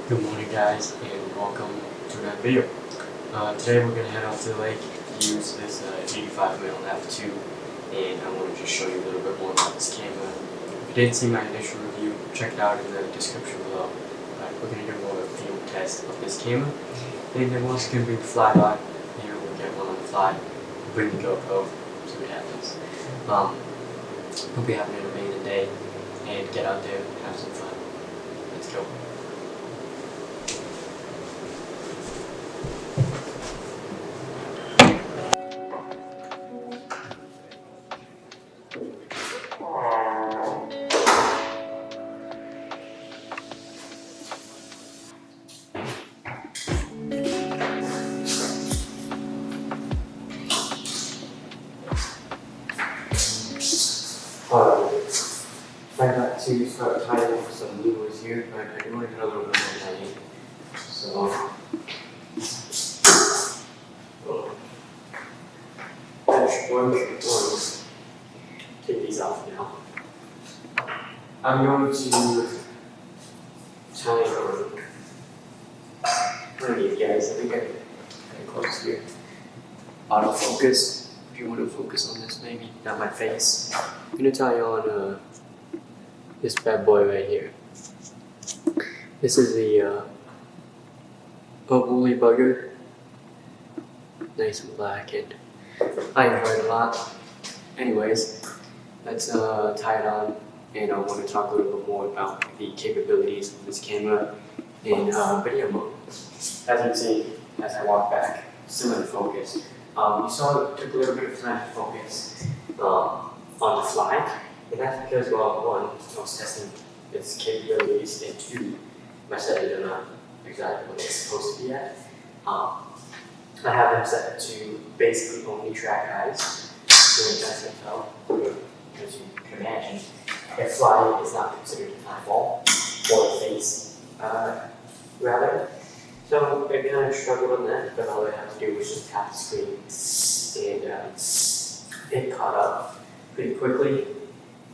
Good morning guys and welcome to another video. Today we're going to head out to the lake, use this 85mm f2, and I want to just show you a little bit more about this camera. If you didn't see my initial review, check it out in the description below. We're going to do more of a field test of this camera, and then once we can bring the fly by, we'll get one on the fly, bring the GoPro, see what happens. Hope you're having an amazing day and get out there and have some fun. Let's go. I got to start tying up some lures here, but I do want to get a little bit more tiny. So, that's one. Take these off now. I'm going to tie on one of these guys. I think I'm getting close here. Autofocus. If you want to focus on this, maybe not my face. I'm gonna tie on this bad boy right here. This is the woolly bugger, nice and black, and I enjoy it a lot. Anyways, let's tie it on, and I want to talk a little bit more about the capabilities of this camera in video mode. As you can see, as I walk back, still in focus. You saw it took a little bit of time to focus on the fly, and that's because, well, one, I was testing its capabilities, and two, my settings are not exactly what they're supposed to be at. I have them set to basically only track eyes, doing best I tell, as you can imagine. A fly is not considered an eyeball, or a face, rather. So I kind of struggled on that, but all I had to do was just tap the screen, and it caught up pretty quickly.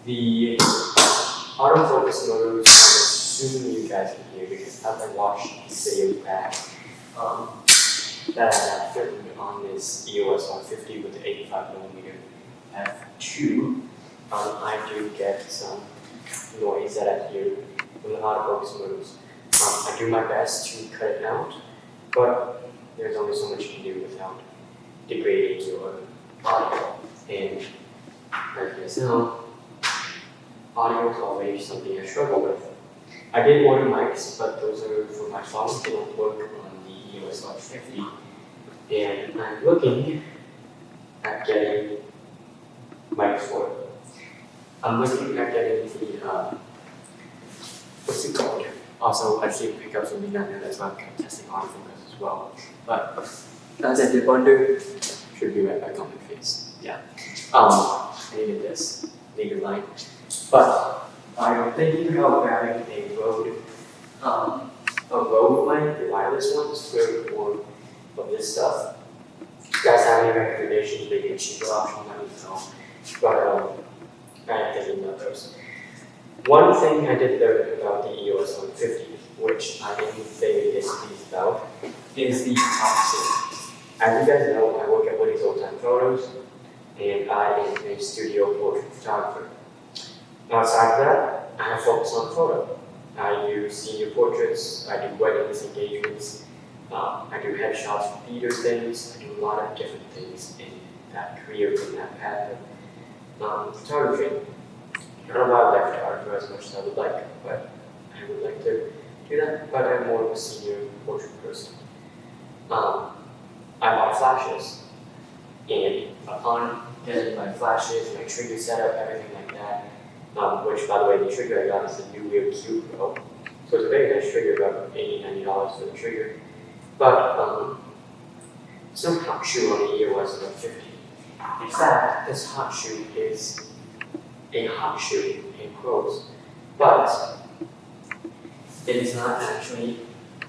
The autofocus modes, I'm assuming you guys can hear because as I watched these videos back, that I have filmed on this EOS R50 with the 85mm f2, I do get some noise that I hear from the autofocus modes. I do my best to cut it out, but there's only so much you can do without degrading your audio. And as you guys know, audio is always something I struggle with. I did order mics, but those are for my phone. They don't work on the EOS R50. And I'm looking at getting mics for it. I'm looking at getting the, what's it called? Also, I see pickups on the down there, that's why I'm kind of testing autofocus as well. But as I did wonder, should be right back on my face. Yeah. I needed this leader line. But I'm thinking about grabbing a Rode mic, the wireless ones, for more of this stuff. If you guys have any recommendations, maybe a cheaper option, let me know. But I am thinking about those. One thing I did learn about the EOS R50, which I am very displeased about, is the opposite. As you guys know, I work at Woody's Old-Time Photos, and I am a studio portrait photographer. Outside of that, I have Focusonthephoto. I do senior portraits, I do weddings, engagements, I do headshots for theater things, I do a lot of different things in that career, in that path of photography. I'm not a wildlife photographer as much as I would like, but I would like to do that, but I'm more of a senior portrait person. I bought flashes, and upon getting my flashes, my trigger setup, everything like that, which, by the way, the trigger I got is the new GoPro, so it's a very nice trigger, about $80, $90 for the trigger, but it's no hot shoe on the EOS R50. In fact, this hot shoe is a hot shoe in quotes, but it is not actually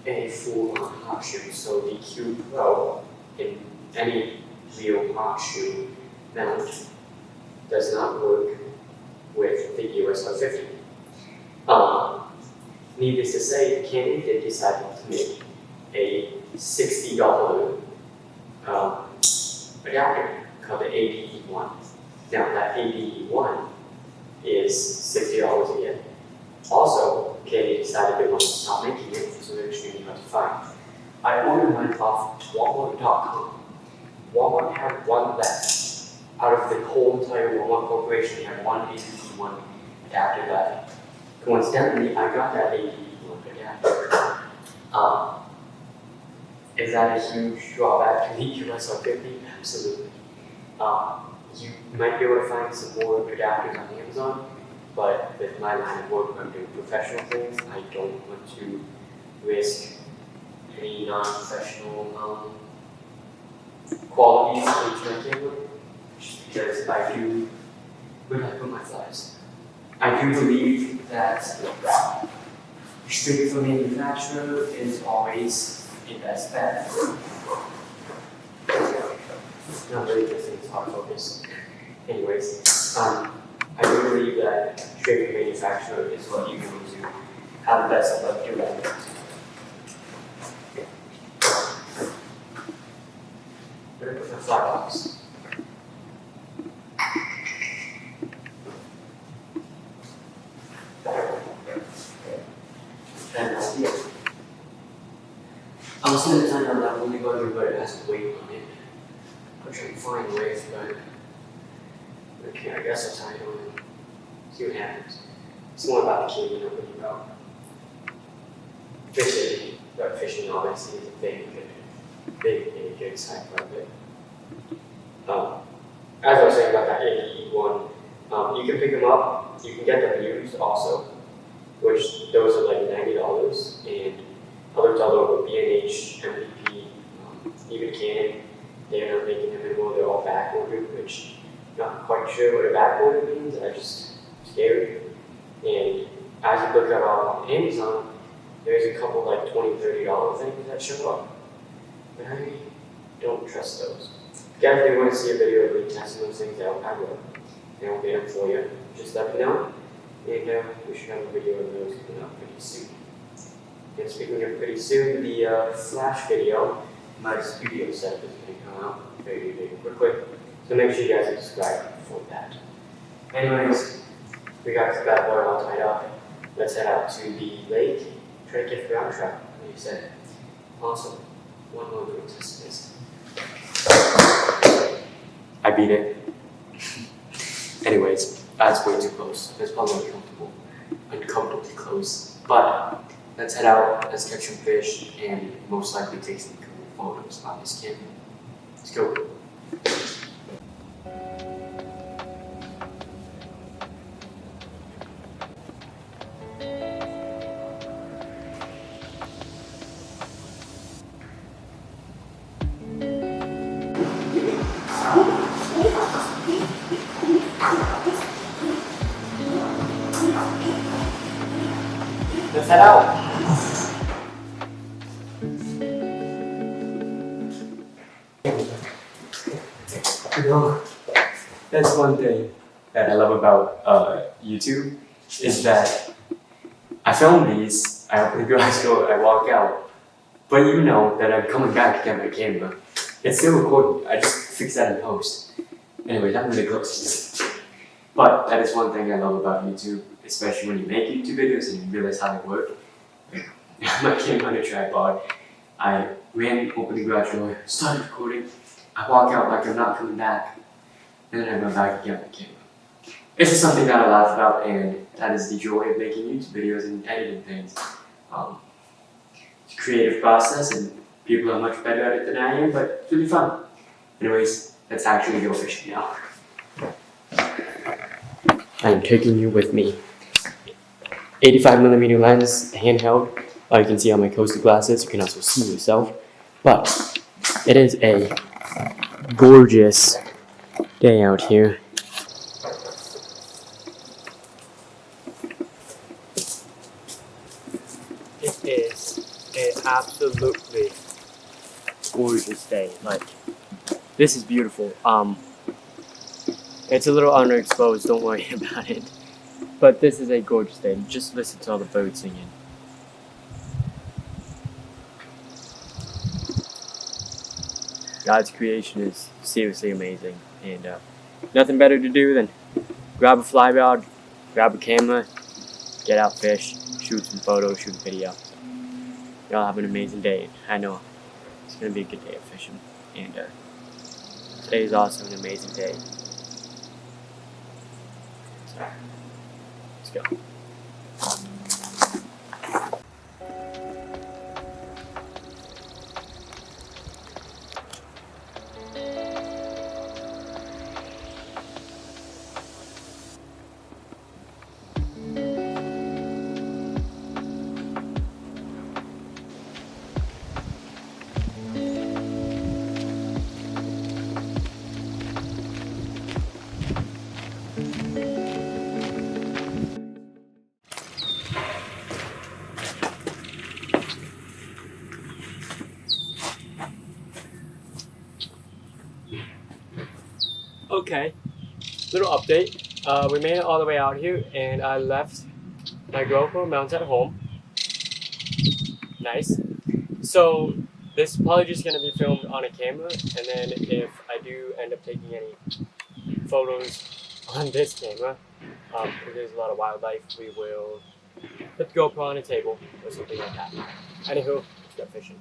a full-on hot shoe. So the Q Pro in any real hot shoe mount does not work with the EOS R50. needless to say, Canon did decide to make a $60 adapter called the ADE1. Now that ADE1 is $60 again. Also, Canon decided they wanted to stop making it, so they're extremely hard to find. I ordered mine off Walmart.com. Walmart had one left. Out of the whole entire Walmart corporation, they had one ADE1 adapter left. Coincidentally, I got that ADE1 adapter. Is that a huge drawback to the EOS R50? Absolutely. You might be able to find some more adapters on Amazon, but with my line of work, I'm doing professional things. I don't want to risk any non-professional qualities into my camera, just because I do. Where did I put my flies? I do believe that straight from manufacturer is always the best bet. Not really good thing, it's hard to focus. Anyways, I do believe that straight from manufacturer is what you're going to have the best of luck doing. Where did I put my fly box? I was going to tell you that I'm only going to, but it has weight on it. I'm trying to find ways, but okay, I guess I'll tie it on and see what happens. It's more about the key, not really about fishing. But fishing obviously is a big good side part of it. As I was saying about that ADE1, you can pick them up, you can get them used also, which those are like $90, and others all over B&H, MVP, even Canon, they're not making them anymore, they're all back ordered, which I'm not quite sure what a back order means, I just scary. And as you look at on Amazon, there's a couple like $20, $30 things that show up. But I don't trust those. If you guys do want to see a video of me testing those things out, I will. And I'll get them for you. Just let me know. And we should have a video of those coming up pretty soon. And speaking of pretty soon, the flash video, my studio setup is going to come out very quickly. So make sure you guys are subscribed for that. Anyways, we got this bad boy all tied up. Let's head out to the lake. Try to get the ground trap, like you said. Awesome. One more little test this. I beat it. Anyways, that's way too close. That's probably uncomfortably close. But let's head out, let's catch some fish, and most likely take some cool photos on this camera. Let's go. Let's head out. You know, that's one thing that I love about YouTube is that I film these, I open the garage door, I walk out, but you know that I'm coming back to get my camera. It's still recording, I just fix that in post. Anyway, I'm really close. But that is one thing I love about YouTube, especially when you make YouTube videos and you realize how they work. My camera on a tripod, I ran, opened the garage door, started recording, I walk out like I'm not coming back, and then I go back and get my camera. It's just something that I laugh about, and that is the joy of making YouTube videos and editing things. It's a creative process, and people are much better at it than I am, but it's really fun. Anyways, let's actually go fishing now. I am taking you with me. 85mm lens, handheld. You can see on my coaster glasses. You can also see yourself. But it is a gorgeous day out here. It is an absolutely gorgeous day. Like, this is beautiful. It's a little underexposed, don't worry about it. But this is a gorgeous day. Just listen to all the birds singing. God's creation is seriously amazing, and nothing better to do than grab a fly rod, grab a camera, get out, fish, shoot some photos, shoot a video. Y'all have an amazing day. I know it's gonna be a good day of fishing, and today is also an amazing day. So, let's go. Okay, little update. We made it all the way out here, and I left my GoPro mounted at home. Nice. So this is probably just gonna be filmed on a camera, and then if I do end up taking any photos on this camera, because there's a lot of wildlife, we will put the GoPro on a table or something like that. Anywho, let's go fishing.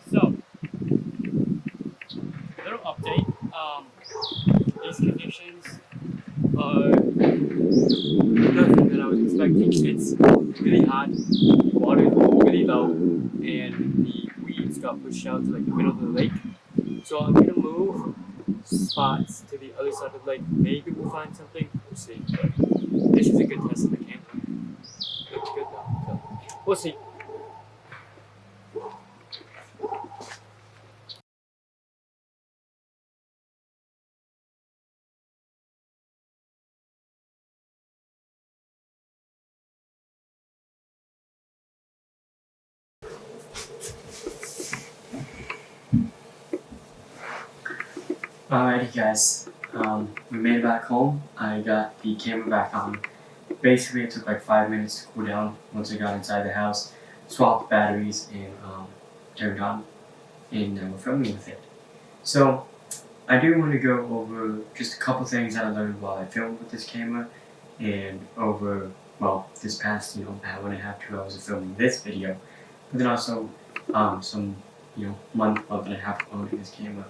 So, little update. These conditions are nothing that I was expecting. It's really hot, the water is really low, and the weeds got pushed out to like the middle of the lake. So I'm gonna move spots to the other side of the lake. Maybe we'll find something. We'll see. But this is a good test of the camera. Looks good though. So we'll see. Alrighty guys, we made it back home. I got the camera back on. Basically it took like 5 minutes to cool down once I got inside the house, swapped batteries and turned on, and now we're filming with it. So I do want to go over just a couple things that I learned while I filmed with this camera and over, well, this past, hour and a half, 2 hours of filming this video, but then also some, month and a half of owning this camera.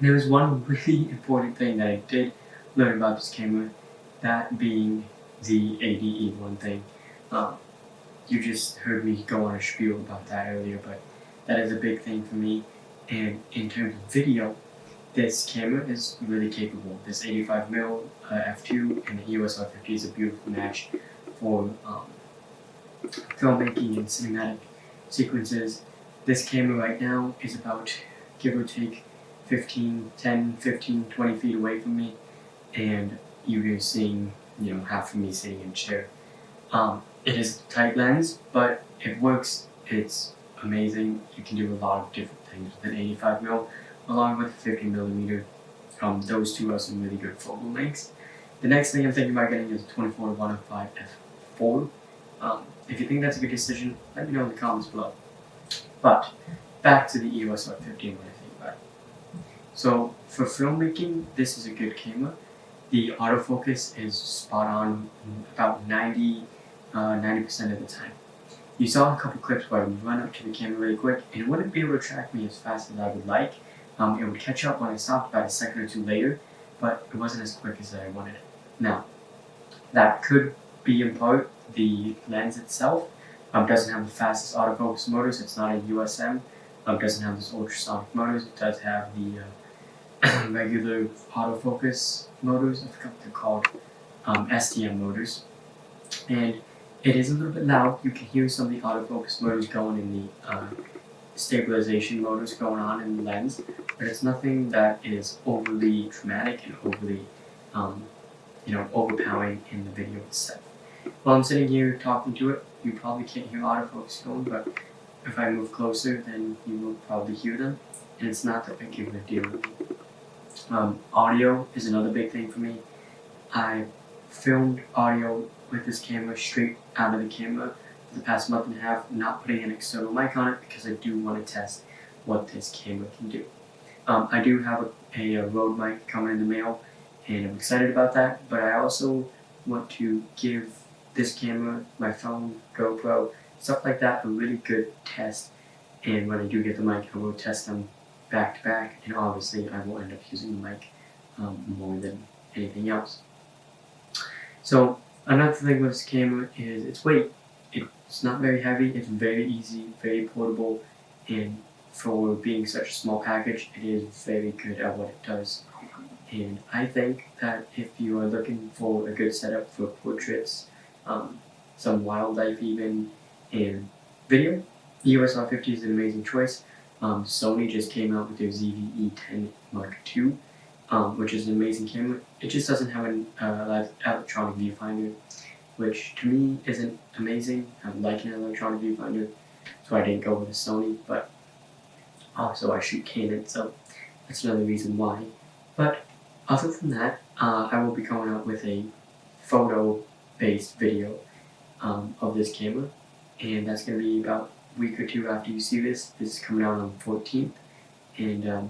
There was one really important thing that I did learn about this camera, that being the ADE1 thing. You just heard me go on a spiel about that earlier, but that is a big thing for me. And in terms of video, this camera is really capable. This 85mm f2 and the EOS R50 is a beautiful match for filmmaking and cinematic sequences. This camera right now is about, give or take, 10, 15, 20 feet away from me, and you're seeing, half of me sitting in a chair. It is a tight lens, but it works. It's amazing. You can do a lot of different things with an 85mm along with 50mm. Those two are some really good focal lengths. The next thing I'm thinking about getting is a 24-105 f4. If you think that's a good decision, let me know in the comments below. But back to the EOS R50 and what I think about it. So for filmmaking, this is a good camera. The autofocus is spot on about 90% of the time. You saw a couple clips where I would run up to the camera really quick and it wouldn't be able to track me as fast as I would like. It would catch up when I stopped about a second or two later, but it wasn't as quick as I wanted it. Now, that could be in part the lens itself. Doesn't have the fastest autofocus motors. It's not a USM. Doesn't have this ultrasonic motors. It does have the regular autofocus motors. I forgot what they're called. STM motors. And it is a little bit loud. You can hear some of the autofocus motors going in the stabilization motors going on in the lens, but it's nothing that is overly dramatic and overly, overpowering in the video itself. While I'm sitting here talking to it, you probably can't hear autofocus going, but if I move closer, then you will probably hear them, and it's not that big of a deal with me. Audio is another big thing for me. I filmed audio with this camera straight out of the camera for the past month and a half, not putting an external mic on it because I do want to test what this camera can do. I do have a Rode mic coming in the mail, and I'm excited about that, but I also want to give this camera, my phone, GoPro, stuff like that, a really good test. And when I do get the mic, I will test them back to back, and obviously I will end up using the mic more than anything else. So another thing with this camera is its weight. It's not very heavy, it's very easy, very portable, and for being such a small package, it is very good at what it does. And I think that if you are looking for a good setup for portraits, some wildlife even, and video, EOS R50 is an amazing choice. Sony just came out with their ZV-E10 Mark II, which is an amazing camera. It just doesn't have an electronic viewfinder, which to me isn't amazing. I like an electronic viewfinder, so I didn't go with a Sony, but also I shoot Canon, so that's another reason why. But other than that, I will be coming out with a photo-based video of this camera, and that's going to be about a week or two after you see this. This is coming out on the 14th, and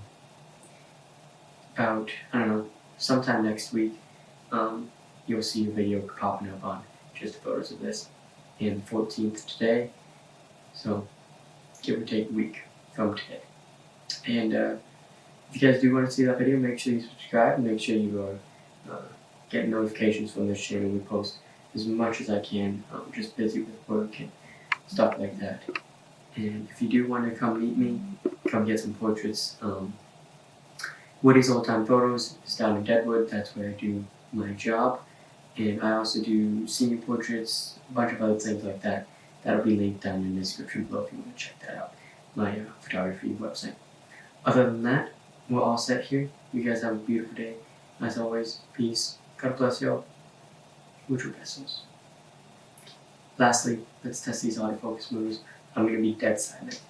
about, sometime next week, you'll see a video popping up on just photos of this, and the 14th today, so give or take a week from today. And if you guys do want to see that video, make sure you subscribe and make sure you are getting notifications from this channel. We post as much as I can. I'm just busy with work and stuff like that. And if you do want to come meet me, come get some portraits. Woody's Old Time Photos is down in Deadwood. That's where I do my job. And I also do senior portraits, a bunch of other things like that. That'll be linked down in the description below if you want to check that out. My photography website. Other than that, we're all set here. You guys have a beautiful day. As always, peace. God bless y'all. Mucho Besos. Lastly, let's test these autofocus motors. I'm going to be dead silent.